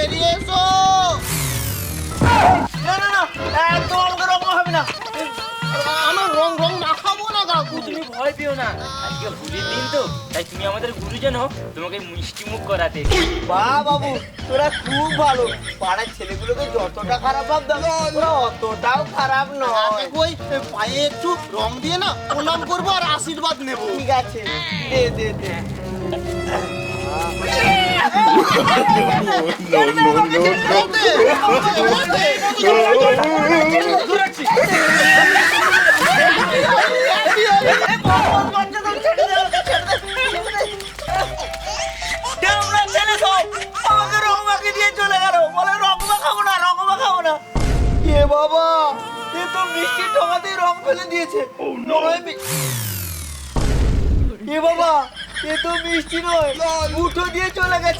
বেরিয়ে এসো। না না না, একদম আমাকে রং হবে না। আমার রং রং মাখাবো না কাকু। তুমি ভয় পেও না, আজকে হোলির দিন তো, তাই তুমি আমাদের গুরুজন হও, তোমাকে মিষ্টি মুখ করাতে। বাহ বাবু, তোরা খুব ভালো। পাড়ার ছেলেগুলোকে যতটা খারাপ ভাবতাম ওরা অতটাও খারাপ নয়। ওই পায়ে একটু রং দিয়ে না প্রণাম করবো আর আশীর্বাদ নেবো। ঠিক আছে, দে দে দে। আমাকে রং মাখিয়ে দিয়ে চলে গেল, বলে রং মাখাবো না, রং মাখাবো না। এ বাবা, এ তো বৃষ্টির ঠোঙাতেই রং ফেলে দিয়েছে। নয় এ বাবা, এ তো মিষ্টি নয়, মুঠো দিয়ে চলে গেছে।